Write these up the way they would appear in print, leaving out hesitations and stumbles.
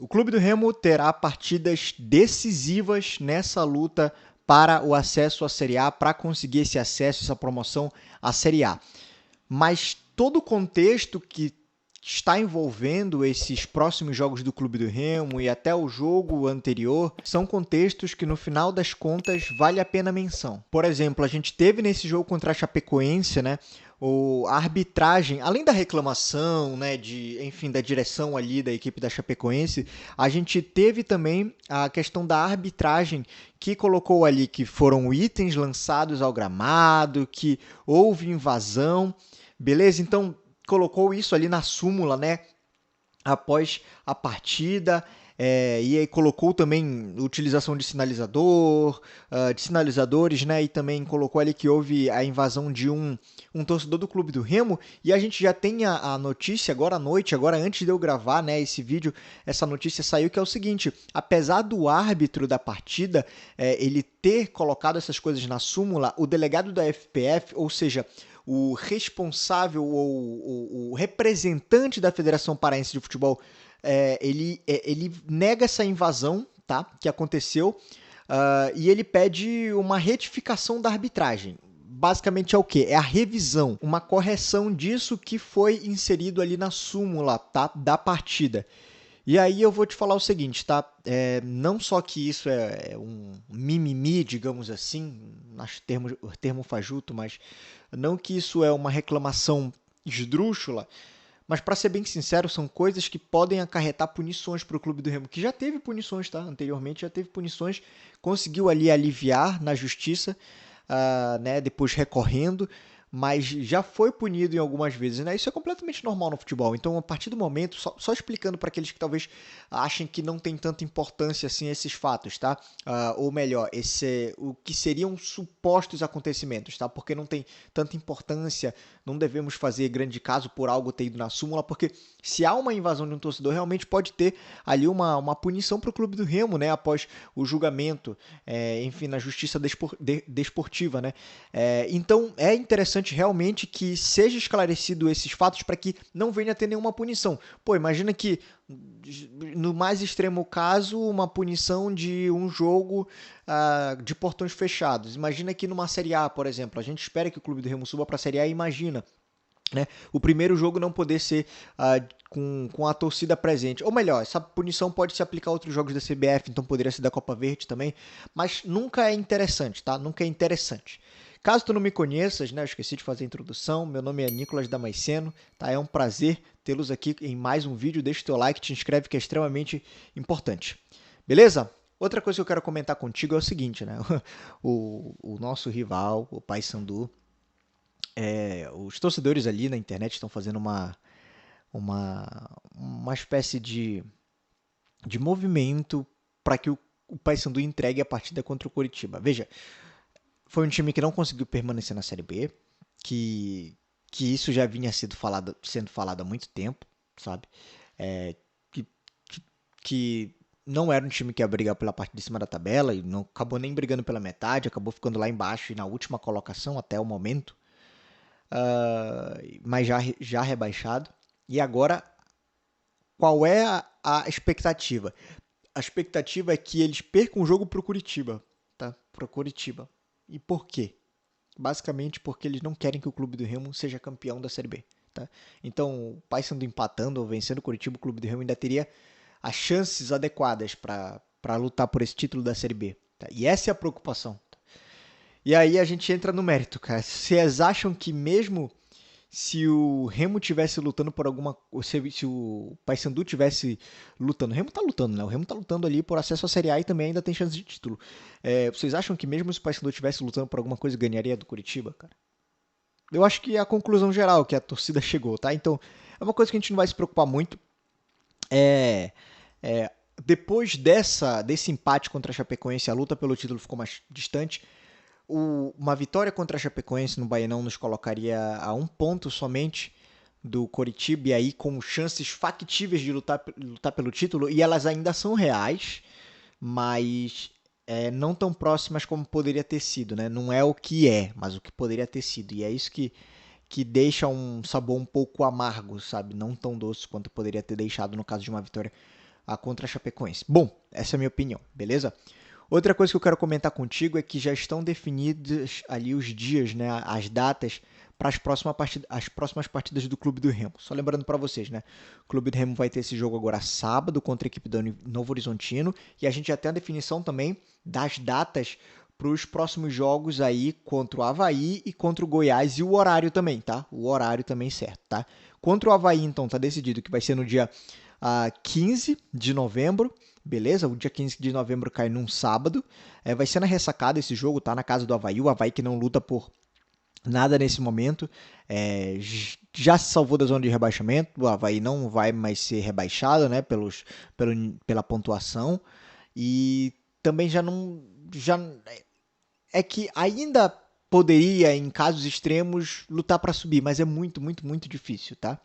O Clube do Remo terá partidas decisivas nessa luta para o acesso à Série A, para conseguir esse acesso, essa promoção à Série A. Mas todo o contexto que está envolvendo esses próximos jogos do Clube do Remo e até o jogo anterior são contextos que no final das contas vale a pena menção. Por exemplo, a gente teve nesse jogo contra a Chapecoense, né, a arbitragem, além da reclamação, né, enfim, da direção ali da equipe da Chapecoense, a gente teve também a questão da arbitragem que colocou ali que foram itens lançados ao gramado, que houve invasão, beleza? Então, colocou isso ali na súmula, né? Após a partida, e aí colocou também utilização de sinalizador, de sinalizadores, né? E também colocou ali que houve a invasão de um torcedor do Clube do Remo. E a gente já tem a notícia agora à noite, agora antes de eu gravar, né, esse vídeo, essa notícia saiu que é o seguinte: apesar do árbitro da partida ele ter colocado essas coisas na súmula, o delegado da FPF, ou seja, o responsável ou o representante da Federação Paraense de Futebol, ele nega essa invasão, tá, que aconteceu, e ele pede uma retificação da arbitragem. Basicamente é o quê? É a revisão, uma correção disso que foi inserido ali na súmula, tá, da partida. E aí eu vou te falar o seguinte, tá? Não só que isso é um mimimi, digamos assim, acho o termo fajuto, mas não que isso é uma reclamação esdrúxula, mas para ser bem sincero, são coisas que podem acarretar punições para o Clube do Remo, que já teve punições, tá? Anteriormente já teve punições, conseguiu ali aliviar na justiça, né? Depois recorrendo, mas já foi punido em algumas vezes, né? Isso é completamente normal no futebol. Então, a partir do momento, só explicando para aqueles que talvez achem que não tem tanta importância assim esses fatos, tá? Ou melhor, o que seriam supostos acontecimentos, tá? Porque não tem tanta importância, não devemos fazer grande caso por algo ter ido na súmula, porque se há uma invasão de um torcedor, realmente pode ter ali uma punição para o Clube do Remo, né? Após o julgamento, enfim, na justiça desportiva, né? Então, é interessante realmente que seja esclarecido esses fatos para que não venha a ter nenhuma punição. Pô, imagina que, no mais extremo caso, uma punição de um jogo de portões fechados. Imagina que numa Série A, por exemplo, a gente espera que o Clube do Remo suba para a Série A e imagina, né, o primeiro jogo não poder ser com a torcida presente. Ou melhor, essa punição pode se aplicar a outros jogos da CBF, então poderia ser da Copa Verde também, mas nunca é interessante, tá? Nunca é interessante. Caso tu não me conheças, né, eu esqueci de fazer a introdução, meu nome é Nicolas Damasceno, tá? É um prazer tê-los aqui em mais um vídeo, deixa o teu like, te inscreve que é extremamente importante. Beleza? Outra coisa que eu quero comentar contigo é o seguinte, né? O nosso rival, o Paysandu, os torcedores ali na internet estão fazendo uma, uma espécie de movimento para que o Paysandu entregue a partida contra o Coritiba. Veja, foi um time que não conseguiu permanecer na Série B, que isso já vinha sendo falado há muito tempo, sabe? É, que, que, que não era um time que ia brigar pela parte de cima da tabela e não acabou nem brigando pela metade, acabou ficando lá embaixo e na última colocação até o momento, mas já rebaixado. E agora, qual é a expectativa? A expectativa é que eles percam o jogo para o Curitiba, tá? Para o Curitiba. E por quê? Basicamente porque eles não querem que o Clube do Remo seja campeão da Série B, tá? Então, o Paysandu empatando ou vencendo o Curitiba, o Clube do Remo ainda teria as chances adequadas para lutar por esse título da Série B, tá? E essa é a preocupação. E aí a gente entra no mérito, cara. Vocês acham que mesmo se o Remo tivesse lutando por alguma. Se o Paysandu tivesse lutando. O Remo tá lutando, né? O Remo tá lutando ali por acesso à Série A e também ainda tem chance de título. Vocês acham que mesmo se o Paysandu tivesse lutando por alguma coisa, ganharia do Curitiba, cara? Eu acho que é a conclusão geral que a torcida chegou, tá? Então, é uma coisa que a gente não vai se preocupar muito. É. é Depois desse empate contra a Chapecoense, a luta pelo título ficou mais distante. Uma vitória contra a Chapecoense no Baianão nos colocaria a um ponto somente do Coritiba e aí com chances factíveis de lutar pelo título, e elas ainda são reais, mas não tão próximas como poderia ter sido, né? Não é o que é, mas o que poderia ter sido. E é isso que deixa um sabor um pouco amargo, sabe? Não tão doce quanto poderia ter deixado no caso de uma vitória contra a Chapecoense. Bom, essa é a minha opinião, beleza? Outra coisa que eu quero comentar contigo é que já estão definidos ali os dias, né, as datas para as próximas partidas do Clube do Remo. Só lembrando para vocês, né, o Clube do Remo vai ter esse jogo agora sábado contra a equipe do Novo Horizontino e a gente já tem a definição também das datas para os próximos jogos aí contra o Avaí e contra o Goiás e o horário também, tá? O horário também certo, tá? Contra o Avaí, então, tá decidido que vai ser no dia 15 de novembro, beleza? O dia 15 de novembro cai num sábado. Vai ser na ressacada esse jogo, tá? Na casa do Avaí. O Avaí que não luta por nada nesse momento. Já se salvou da zona de rebaixamento. O Avaí não vai mais ser rebaixado, né? Pela pontuação. E também já não. É que ainda poderia, em casos extremos, lutar para subir, mas é muito, muito, muito difícil, tá?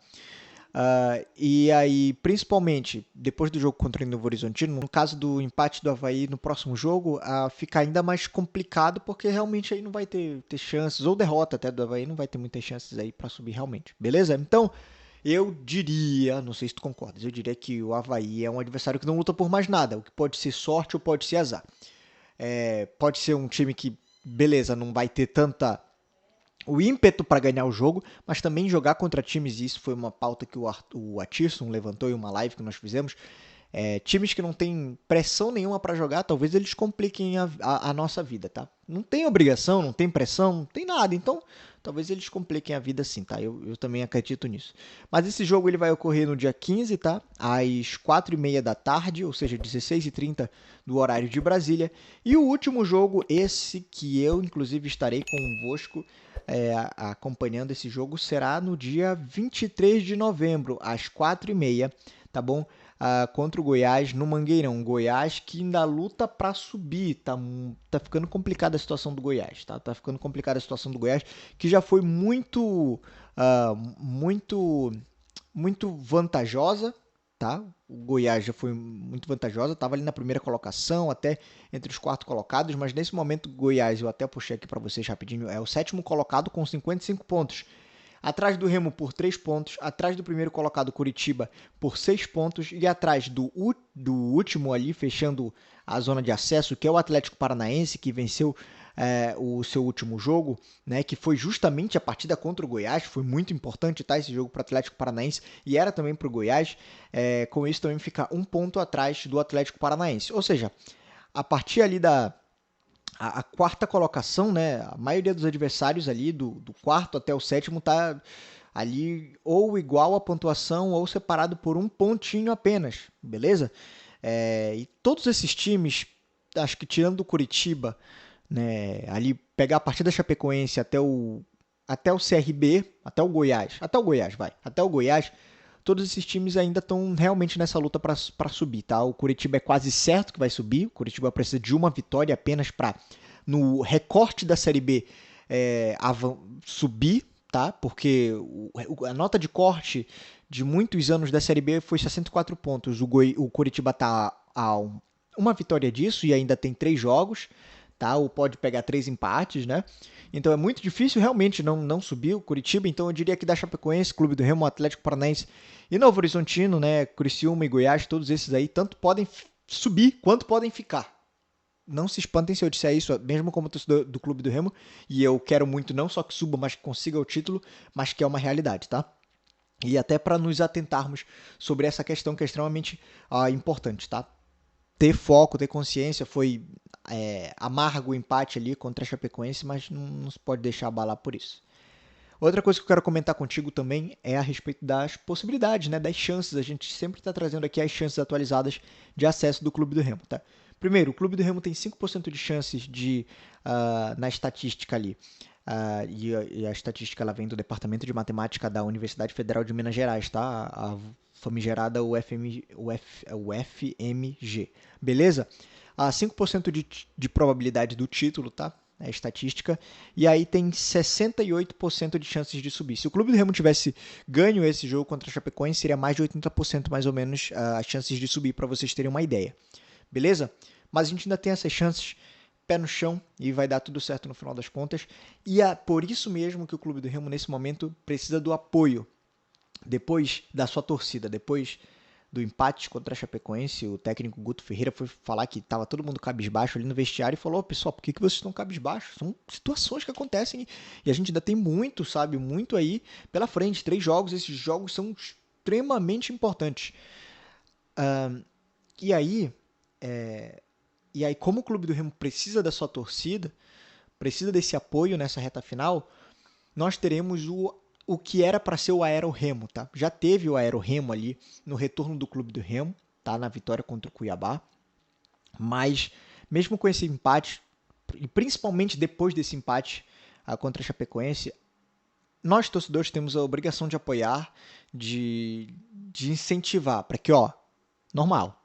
E aí, principalmente, depois do jogo contra o Novo Horizontino, no caso do empate do Avaí no próximo jogo, fica ainda mais complicado, porque realmente aí não vai ter chances, ou derrota até do Avaí, não vai ter muitas chances aí para subir realmente, beleza? Então, eu diria, não sei se tu concordas, eu diria que o Avaí é um adversário que não luta por mais nada, o que pode ser sorte ou pode ser azar. Pode ser um time que, beleza, não vai ter o ímpeto para ganhar o jogo, mas também jogar contra times, e isso foi uma pauta que o Atirson levantou em uma live que nós fizemos, times que não tem pressão nenhuma para jogar, talvez eles compliquem a nossa vida, tá? Não tem obrigação, não tem pressão, não tem nada, então talvez eles compliquem a vida sim, tá? Eu também acredito nisso. Mas esse jogo ele vai ocorrer no dia 15, tá? Às 4h30 da tarde, ou seja, 16h30 do horário de Brasília. E o último jogo, esse que eu inclusive estarei convosco acompanhando esse jogo, será no dia 23 de novembro, às 4h30, tá bom? Contra o Goiás no Mangueirão. Goiás que ainda luta para subir. Tá ficando complicada a situação do Goiás. Tá ficando complicada a situação do Goiás, que já foi muito vantajosa. Tá? O Goiás já foi muito vantajosa. Estava ali na primeira colocação, até entre os 4 colocados. Mas nesse momento, o Goiás, eu até puxei aqui para vocês rapidinho, é o 7º colocado com 55 pontos. Atrás do Remo por 3 pontos, atrás do primeiro colocado Curitiba por 6 pontos e atrás do último ali, fechando a zona de acesso, que é o Atlético Paranaense, que venceu o seu último jogo, né, que foi justamente a partida contra o Goiás, foi muito importante, tá, esse jogo para o Atlético Paranaense e era também para o Goiás, com isso também fica 1 ponto atrás do Atlético Paranaense, ou seja, a partir ali a quarta colocação, né? A maioria dos adversários ali, do quarto até o 7º, tá ali ou igual a pontuação ou separado por 1 pontinho apenas, beleza? E todos esses times, acho que tirando do Curitiba, né? Ali pegar a partir da Chapecoense até o CRB, até o Goiás, todos esses times ainda estão realmente nessa luta para subir, tá? O Curitiba é quase certo que vai subir. O Curitiba precisa de uma vitória apenas para, no recorte da Série B, subir, tá? Porque a nota de corte de muitos anos da Série B foi 64 pontos. O Curitiba está a uma vitória disso e ainda tem 3 jogos, tá? Ou pode pegar 3 empates, né? Então é muito difícil realmente não subir o Curitiba. Então eu diria que da Chapecoense, Clube do Remo, Atlético Paranaense e Novo Horizontino, né? Criciúma e Goiás, todos esses aí, tanto podem subir quanto podem ficar. Não se espantem se eu disser isso, mesmo como torcedor do Clube do Remo, e eu quero muito não só que suba, mas que consiga o título, mas que é uma realidade, tá? E até para nos atentarmos sobre essa questão que é extremamente importante, tá? Ter foco, ter consciência, foi amargo o empate ali contra a Chapecoense, mas não se pode deixar abalar por isso. Outra coisa que eu quero comentar contigo também é a respeito das possibilidades, né, das chances. A gente sempre está trazendo aqui as chances atualizadas de acesso do Clube do Remo, tá? Primeiro, o Clube do Remo tem 5% de chances na estatística ali. E a estatística ela vem do Departamento de Matemática da Universidade Federal de Minas Gerais, tá? A famigerada UFMG. Beleza? 5% de probabilidade do título, tá? É estatística. E aí tem 68% de chances de subir. Se o Clube do Remo tivesse ganho esse jogo contra a Chapecoense, seria mais de 80% mais ou menos as chances de subir, para vocês terem uma ideia. Beleza? Mas a gente ainda tem essas chances, pé no chão, e vai dar tudo certo no final das contas. E é por isso mesmo que o Clube do Remo, nesse momento, precisa do apoio, depois da sua torcida, depois do empate contra a Chapecoense, o técnico Guto Ferreira foi falar que estava todo mundo cabisbaixo ali no vestiário e falou: pessoal, por que vocês estão cabisbaixos? São situações que acontecem e a gente ainda tem muito, sabe, muito aí pela frente. 3 jogos, esses jogos são extremamente importantes. E aí, como o Clube do Remo precisa da sua torcida, precisa desse apoio nessa reta final, nós teremos o que era para ser o Aero-Remo, tá? Já teve o Aero-Remo ali no retorno do Clube do Remo, tá? Na vitória contra o Cuiabá. Mas, mesmo com esse empate, e principalmente depois desse empate contra a Chapecoense, nós, torcedores, temos a obrigação de apoiar, de incentivar, para que, normal,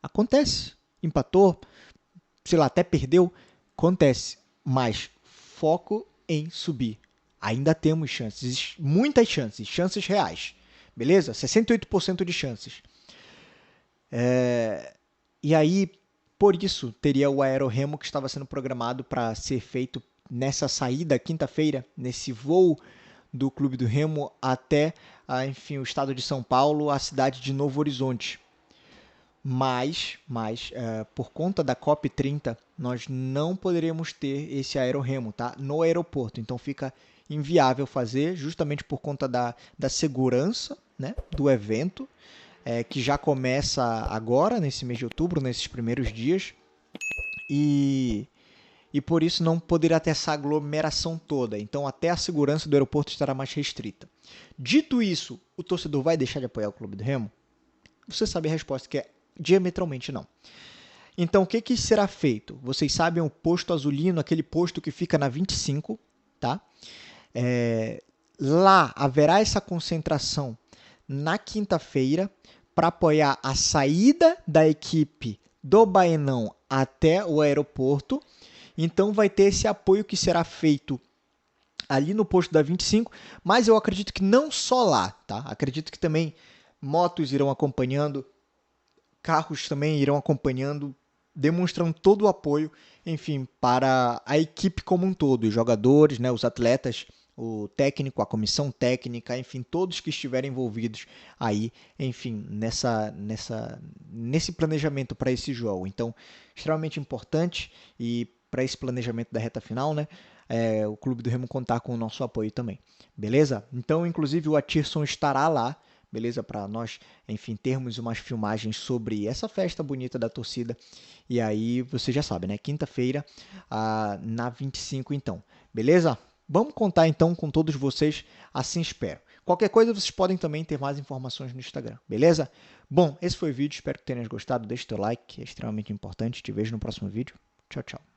acontece, empatou, sei lá, até perdeu, acontece, mas foco em subir. Ainda temos chances, muitas chances, chances reais, beleza? 68% de chances. E aí, por isso, teria o Aero-Remo que estava sendo programado para ser feito nessa saída, quinta-feira, nesse voo do Clube do Remo até, enfim, o estado de São Paulo, a cidade de Novo Horizonte. Mas por conta da COP30, nós não poderemos ter esse Aero-Remo, tá? No aeroporto. Então fica inviável fazer, justamente por conta da segurança, né, do evento, que já começa agora, nesse mês de outubro, nesses primeiros dias. E por isso não poderá ter essa aglomeração toda. Então até a segurança do aeroporto estará mais restrita. Dito isso, o torcedor vai deixar de apoiar o Clube do Remo? Você sabe a resposta, que é diametralmente não. Então, o que será feito? Vocês sabem o posto azulino, aquele posto que fica na 25, tá? Lá haverá essa concentração na quinta-feira para apoiar a saída da equipe do Baenão até o aeroporto. Então, vai ter esse apoio que será feito ali no posto da 25, mas eu acredito que não só lá, tá? Acredito que também motos irão acompanhando, carros também irão acompanhando, demonstrando todo o apoio, enfim, para a equipe como um todo, os jogadores, né, os atletas, o técnico, a comissão técnica, enfim, todos que estiverem envolvidos aí, enfim, nesse planejamento para esse jogo. Então, extremamente importante, e para esse planejamento da reta final, né, o Clube do Remo contar com o nosso apoio também, beleza? Então, inclusive, o Atirson estará lá, beleza? Para nós, enfim, termos umas filmagens sobre essa festa bonita da torcida. E aí, você já sabe, né? Quinta-feira, na 25, então. Beleza? Vamos contar, então, com todos vocês, assim espero. Qualquer coisa, vocês podem também ter mais informações no Instagram, beleza? Bom, esse foi o vídeo, espero que tenham gostado. Deixe seu like, que é extremamente importante. Te vejo no próximo vídeo. Tchau, tchau.